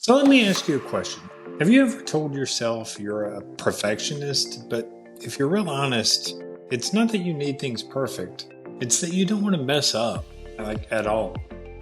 So let me ask you a question. Have you ever told yourself you're a perfectionist? But if you're real honest, it's not that you need things perfect, it's that you don't want to mess up, like at all.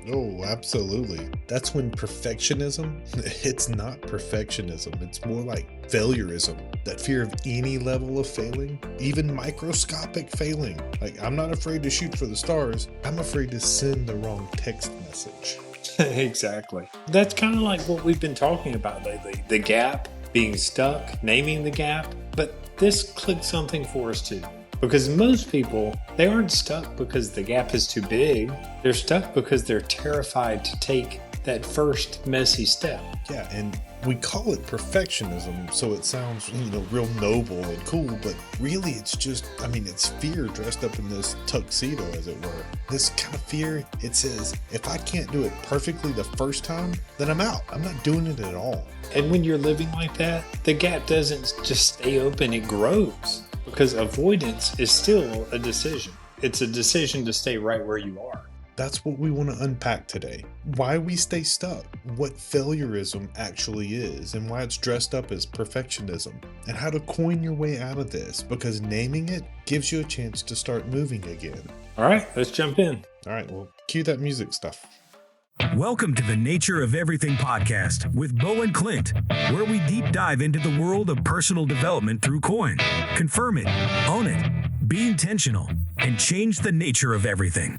Oh, absolutely. That's when perfectionism, it's not perfectionism. It's more like failureism. That fear of any level of failing, even microscopic failing. Like, I'm not afraid to shoot for the stars. I'm afraid to send the wrong text message. Exactly. That's kind of like what we've been talking about lately, the gap, being stuck, naming the gap. But this clicked something for us too. Because most people, they aren't stuck because the gap is too big. They're stuck because they're terrified to take that first messy step. Yeah, and we call it perfectionism, so it sounds, real noble and cool, but really it's fear dressed up in this tuxedo, as it were. This kind of fear, it says, if I can't do it perfectly the first time, then I'm out. I'm not doing it at all. And when you're living like that, the gap doesn't just stay open, it grows. Because avoidance is still a decision. It's a decision to stay right where you are. That's what we want to unpack today. Why we stay stuck, what failureism actually is, and why it's dressed up as perfectionism, and how to coin your way out of this, because naming it gives you a chance to start moving again. All right, let's jump in. All right, well, cue that music stuff. Welcome to the Nature of Everything podcast with Bo and Clint, where we deep dive into the world of personal development through coin. Confirm it, own it, be intentional, and change the nature of everything.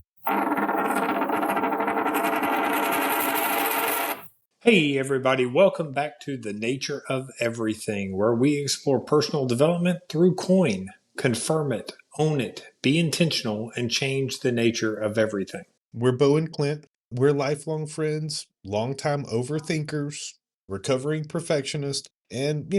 Hey, everybody, welcome back to the Nature of Everything, where we explore personal development through coin. Confirm it, own it, be intentional, and change the nature of everything. We're Bo and Clint. We're lifelong friends, longtime overthinkers, recovering perfectionists, and,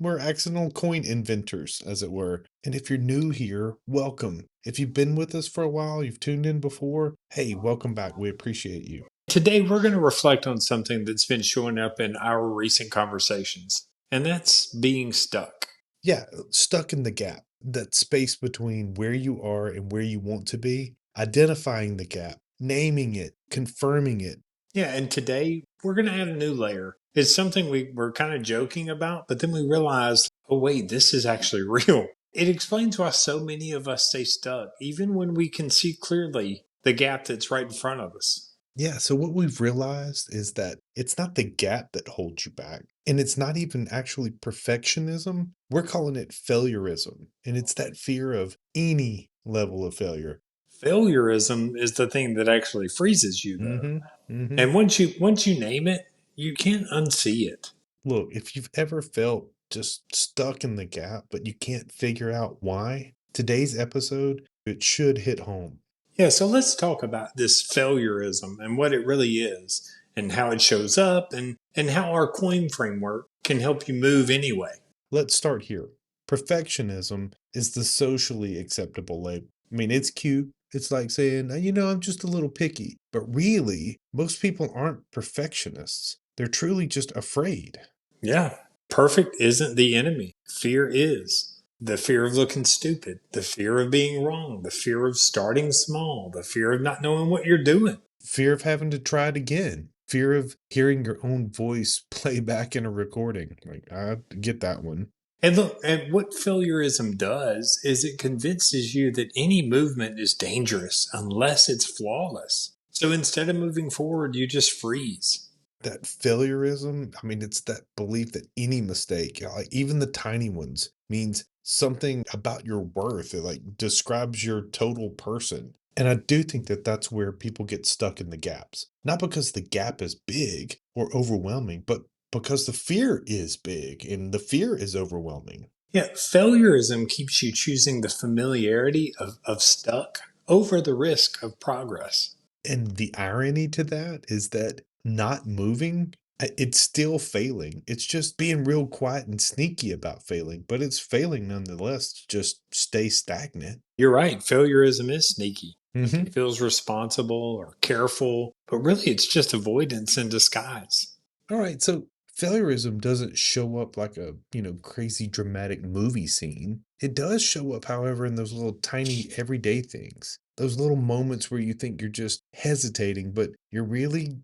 we're accidental coin inventors, as it were. And if you're new here, welcome. If you've been with us for a while, you've tuned in before, hey, welcome back. We appreciate you. Today, we're going to reflect on something that's been showing up in our recent conversations, and that's being stuck. Yeah, stuck in the gap, that space between where you are and where you want to be, identifying the gap, naming it, confirming it. Yeah, and today we're going to add a new layer. It's something we were kind of joking about, but then we realized, oh, wait, this is actually real. It explains why so many of us stay stuck, even when we can see clearly the gap that's right in front of us. Yeah, so what we've realized is that it's not the gap that holds you back, and it's not even actually perfectionism. We're calling it failureism, and it's that fear of any level of failure. Failureism is the thing that actually freezes you, though. And once you name it, you can't unsee it. Look, if you've ever felt just stuck in the gap, but you can't figure out why, today's episode, it should hit home. Yeah, so let's talk about this failureism and what it really is, and how it shows up, and how our coin framework can help you move anyway. Let's start here. Perfectionism is the socially acceptable label. I mean, it's cute. It's like saying, I'm just a little picky. But really, most people aren't perfectionists. They're truly just afraid. Yeah, perfect isn't the enemy. Fear is. The fear of looking stupid, the fear of being wrong, the fear of starting small, the fear of not knowing what you're doing. Fear of having to try it again. Fear of hearing your own voice play back in a recording. Like, I get that one. And look, and what failureism does is it convinces you that any movement is dangerous unless it's flawless. So instead of moving forward, you just freeze. That failureism, it's that belief that any mistake, like even the tiny ones, means something about your worth. It like describes your total person. And I do think that that's where people get stuck in the gaps. Not because the gap is big or overwhelming, but because the fear is big and the fear is overwhelming. Yeah, failureism keeps you choosing the familiarity of stuck over the risk of progress. And the irony to that is that not moving, it's still failing. It's just being real quiet and sneaky about failing, but it's failing nonetheless to just stay stagnant. You're right, failureism is sneaky. Mm-hmm. It feels responsible or careful, but really it's just avoidance in disguise. All right, so failureism doesn't show up like a, crazy dramatic movie scene. It does show up, however, in those little tiny everyday things. Those little moments where you think you're just hesitating, but you're really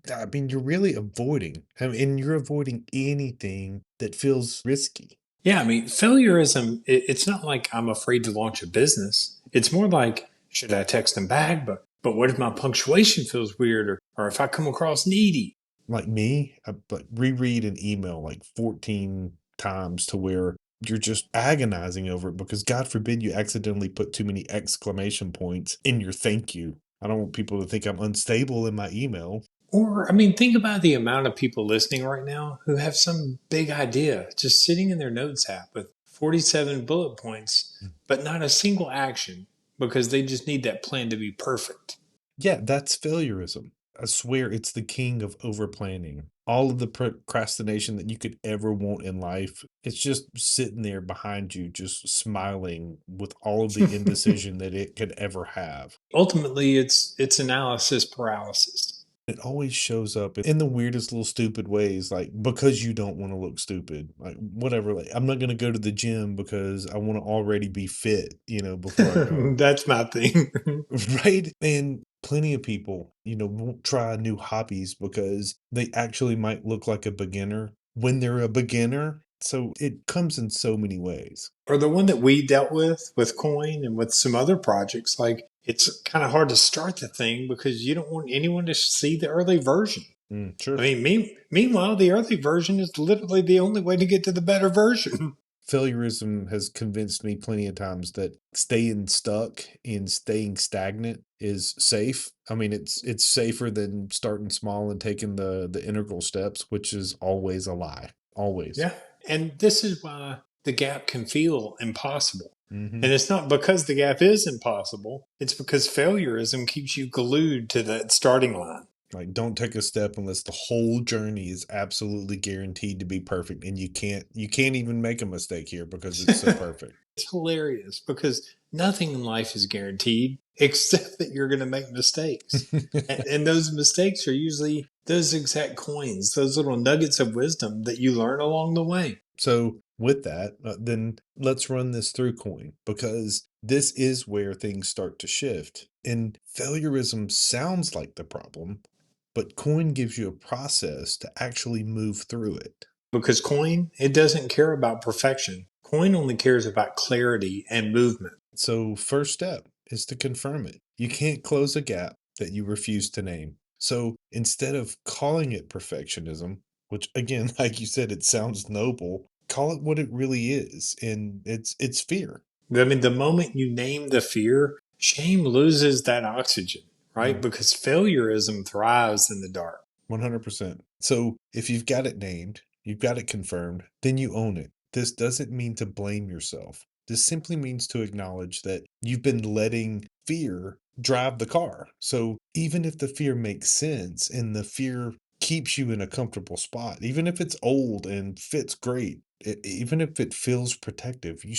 avoiding. I mean, and you're avoiding anything that feels risky. Yeah, I mean, failureism, it's not like I'm afraid to launch a business. It's more like, should I text them back? But what if my punctuation feels weird or if I come across needy? Like me, I like reread an email like 14 times to where you're just agonizing over it because God forbid you accidentally put too many exclamation points in your thank you. I don't want people to think I'm unstable in my email. Or, I mean, think about the amount of people listening right now who have some big idea just sitting in their notes app with 47 bullet points, but not a single action because they just need that plan to be perfect. Yeah, that's failureism. I swear it's the king of over planning. All of the procrastination that you could ever want in life, it's just sitting there behind you, just smiling with all of the indecision that it could ever have. Ultimately, it's analysis paralysis. It always shows up in the weirdest little stupid ways, like because you don't want to look stupid, like whatever. Like, I'm not going to go to the gym because I want to already be fit, before I go. That's my thing. Right? And plenty of people, won't try new hobbies because they actually might look like a beginner when they're a beginner. So it comes in so many ways. Or the one that we dealt with Coin and with some other projects, like it's kind of hard to start the thing because you don't want anyone to see the early version. I Sure. mean, meanwhile, the early version is literally the only way to get to the better version. Failureism has convinced me plenty of times that staying stuck and staying stagnant is safe. I mean, it's safer than starting small and taking the integral steps, which is always a lie. Always. Yeah. And this is why the gap can feel impossible. Hmm. And it's not because the gap is impossible, it's because failureism keeps you glued to that starting line. Like, don't take a step unless the whole journey is absolutely guaranteed to be perfect, and you can't even make a mistake here because it's so perfect. It's hilarious because nothing in life is guaranteed except that you're going to make mistakes. And those mistakes are usually those exact coins, those little nuggets of wisdom that you learn along the way. So, with that, then let's run this through Coin because this is where things start to shift. And failureism sounds like the problem, but Coin gives you a process to actually move through it. Because coin, it doesn't care about perfection. Coin only cares about clarity and movement. So, first step is to confirm it. You can't close a gap that you refuse to name. So, instead of calling it perfectionism, which again, like you said, it sounds noble, call it what it really is. And it's fear. I mean, the moment you name the fear, shame loses that oxygen, right? Mm, Because failureism thrives in the dark. 100%. So, if you've got it named, you've got it confirmed, then you own it. This doesn't mean to blame yourself. This simply means to acknowledge that you've been letting fear drive the car. So even if the fear makes sense and the fear keeps you in a comfortable spot, even if it's old and fits great, even if it feels protective, you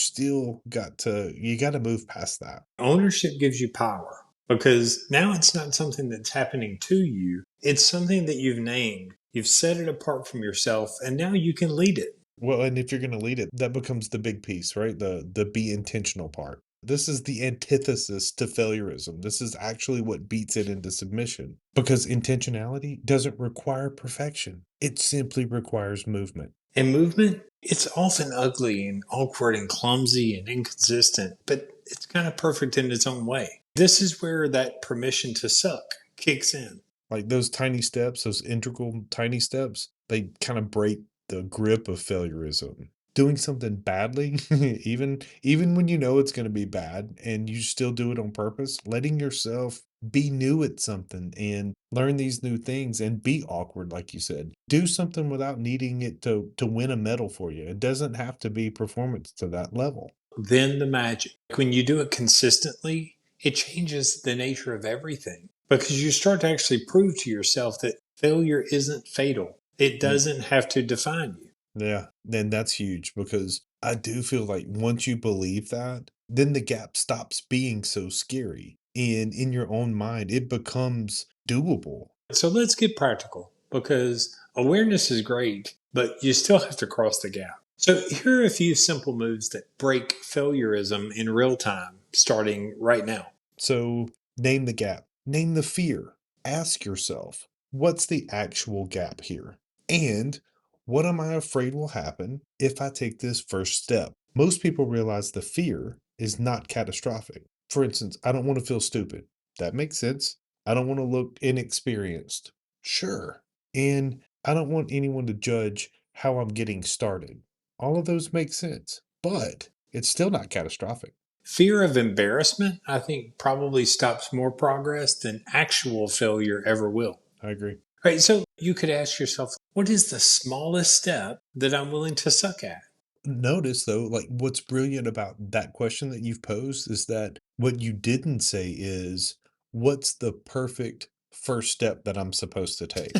got to move past that. Ownership gives you power because now it's not something that's happening to you, it's something that you've named. You've set it apart from yourself, and now you can lead it. Well, and if you're going to lead it, that becomes the big piece, right? The be intentional part. This is the antithesis to failureism. This is actually what beats it into submission because intentionality doesn't require perfection. It simply requires movement. And movement, it's often ugly and awkward and clumsy and inconsistent, but it's kind of perfect in its own way. This is where that permission to suck kicks in. Like those tiny steps, those integral tiny steps, they kind of break the grip of failureism. Doing something badly, even when you know it's going to be bad and you still do it on purpose, letting yourself be new at something and learn these new things and be awkward, like you said. Do something without needing it to win a medal for you. It doesn't have to be performance to that level. Then the magic. When you do it consistently, it changes the nature of everything because you start to actually prove to yourself that failure isn't fatal. It doesn't have to define you. Yeah, then that's huge because I do feel like once you believe that, then the gap stops being so scary. And in your own mind, it becomes doable. So let's get practical because awareness is great, but you still have to cross the gap. So, here are a few simple moves that break failureism in real time, starting right now. So name the gap, name the fear. Ask yourself, what's the actual gap here? And what am I afraid will happen if I take this first step? Most people realize the fear is not catastrophic. For instance, I don't want to feel stupid. That makes sense. I don't want to look inexperienced. Sure. And I don't want anyone to judge how I'm getting started. All of those make sense, but it's still not catastrophic. Fear of embarrassment, I think, probably stops more progress than actual failure ever will. I agree. Right. So, you could ask yourself, what is the smallest step that I'm willing to suck at? Notice though, like what's brilliant about that question that you've posed is that what you didn't say is, what's the perfect first step that I'm supposed to take?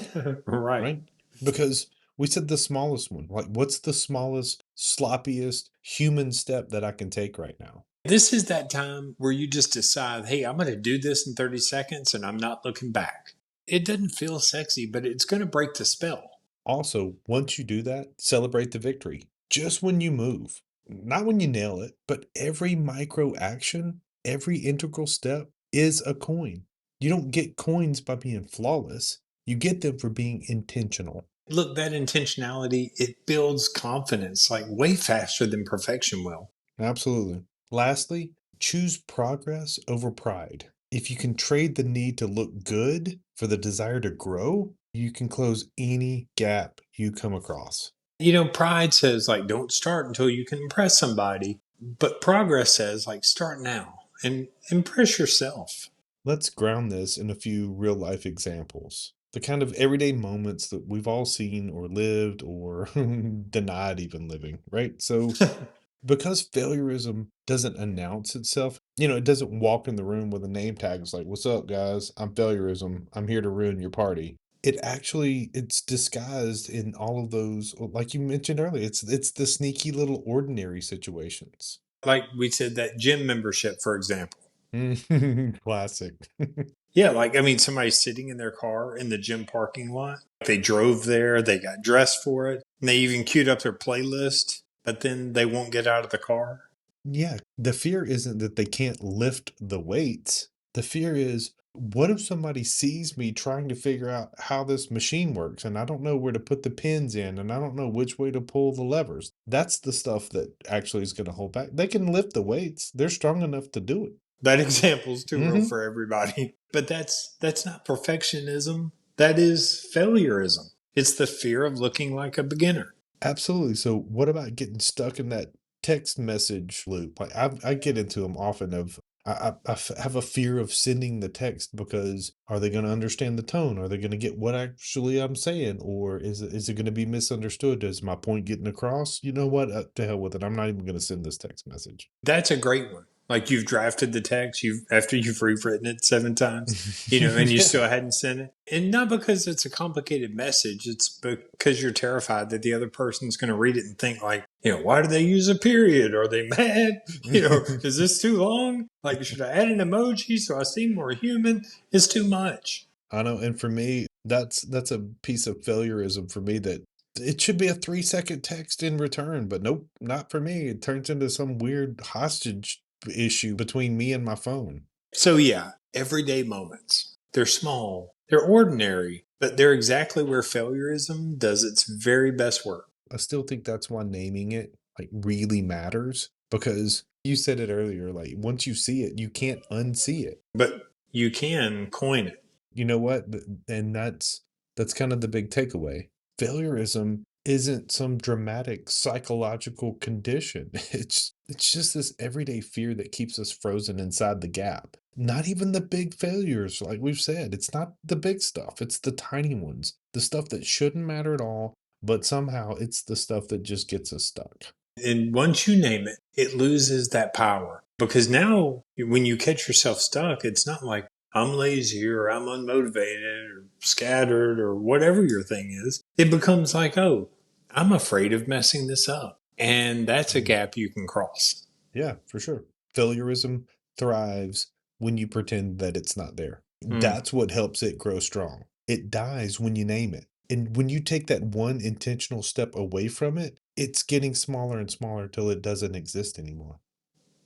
Right. Right? Because we said the smallest one. Like, what's the smallest, sloppiest human step that I can take right now? This is that time where you just decide, hey, I'm going to do this in 30 seconds and I'm not looking back. It doesn't feel sexy, but it's going to break the spell. Also, once you do that, celebrate the victory. Just when you move, not when you nail it, but every micro action, every integral step is a coin. You don't get coins by being flawless, you get them for being intentional. Look, that intentionality, it builds confidence like way faster than perfection will. Absolutely. Lastly, choose progress over pride. If you can trade the need to look good for the desire to grow, you can close any gap you come across. Pride says, like, don't start until you can impress somebody. But progress says, like, start now and impress yourself. Let's ground this in a few real life examples. The kind of everyday moments that we've all seen or lived or denied even living, right? So, because failureism doesn't announce itself, it doesn't walk in the room with a name tag. It's like, what's up, guys? I'm failureism. I'm here to ruin your party. It's disguised in all of those, like you mentioned earlier, it's the sneaky little ordinary situations. Like we said, that gym membership, for example. Classic. Yeah, like, I mean, somebody's sitting in their car in the gym parking lot. They drove there, they got dressed for it, and they even queued up their playlist, but then they won't get out of the car. Yeah, the fear isn't that they can't lift the weights. The fear is, what if somebody sees me trying to figure out how this machine works and I don't know where to put the pins in and I don't know which way to pull the levers? That's the stuff that actually is going to hold back. They can lift the weights. They're strong enough to do it. That example's too real Mhm. for everybody. But that's not perfectionism. That is failureism. It's the fear of looking like a beginner. Absolutely. So, what about getting stuck in that text message loop? Like, I get into them often. Have a fear of sending the text because are they going to understand the tone? Are they going to get what actually I'm saying, or is it going to be misunderstood? Is my point getting across? You know what? To hell with it. I'm not even going to send this text message. That's a great one. Like, you've drafted the text, you've after you've rewritten it 7 times, and you Yeah. still hadn't sent it. And not because it's a complicated message, it's because you're terrified that the other person's going to read it and think like, why do they use a period? Are they mad? Is this too long? Like, should I add an emoji so I seem more human? It's too much. I know, and for me, that's a piece of failureism for me that it should be a 3-second text in return, but nope, not for me. It turns into some weird hostage issue between me and my phone. So yeah, everyday moments. They're small, they're ordinary, but they're exactly where failureism does its very best work. I still think that's why naming it like really matters because you said it earlier, like once you see it, you can't unsee it. But you can coin it. You know what? And that's kind of the big takeaway. Failureism isn't some dramatic psychological condition. It's just this everyday fear that keeps us frozen inside the gap. Not even the big failures, like we've said. It's not the big stuff. It's the tiny ones. The stuff that shouldn't matter at all, but somehow it's the stuff that just gets us stuck. And once you name it, it loses that power. Because now, when you catch yourself stuck, it's not like I'm lazy or I'm unmotivated or scattered or whatever your thing is. It becomes like, oh, I'm afraid of messing this up. And that's a gap you can cross. Yeah, for sure. Failureism thrives when you pretend that it's not there. Mm. That's what helps it grow strong. It dies when you name it. And when you take that one intentional step away from it, it's getting smaller and smaller until it doesn't exist anymore.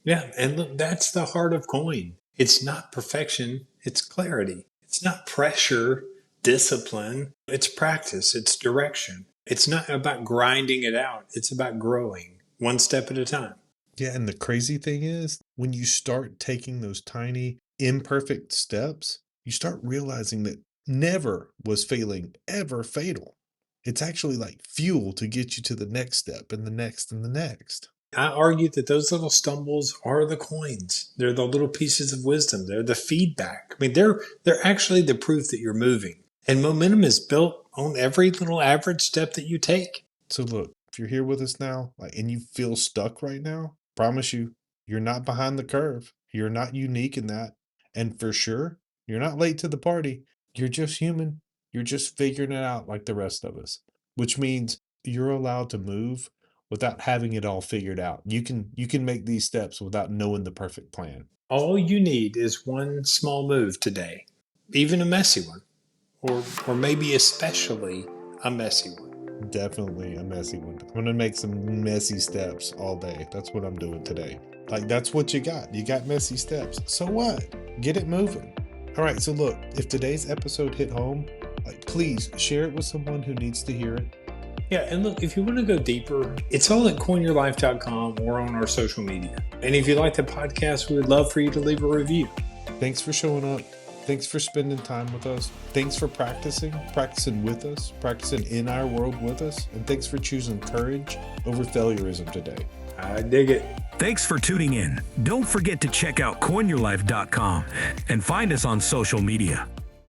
Yeah, and look, that's the heart of coin. It's not perfection, it's clarity. It's not pressure, discipline, it's practice, it's direction. It's not about grinding it out, it's about growing one step at a time. Yeah, and the crazy thing is, when you start taking those tiny, imperfect steps, you start realizing that never was failing ever fatal. It's actually like fuel to get you to the next step and the next and the next. I argue that those little stumbles are the coins. They're the little pieces of wisdom. They're the feedback. I mean, they're actually the proof that you're moving. And momentum is built on every little average step that you take. So look, if you're here with us now, like, and you feel stuck right now, promise you, you're not behind the curve. You're not unique in that. And for sure, you're not late to the party. You're just human. You're just figuring it out like the rest of us, which means you're allowed to move without having it all figured out. You can make these steps without knowing the perfect plan. All you need is one small move today, even a messy one, or maybe especially a messy one. Definitely a messy one. I'm gonna make some messy steps all day. That's what I'm doing today. Like, that's what you got. You got messy steps. So what? Get it moving. All right, so look, if today's episode hit home, like, please share it with someone who needs to hear it. Yeah, and look, if you want to go deeper, it's all at coinyourlife.com or on our social media. And if you like the podcast, we would love for you to leave a review. Thanks for showing up. Thanks for spending time with us. Thanks for practicing with us, practicing in our world with us. And thanks for choosing courage over failureism today. I dig it. Thanks for tuning in. Don't forget to check out coinyourlife.com and find us on social media.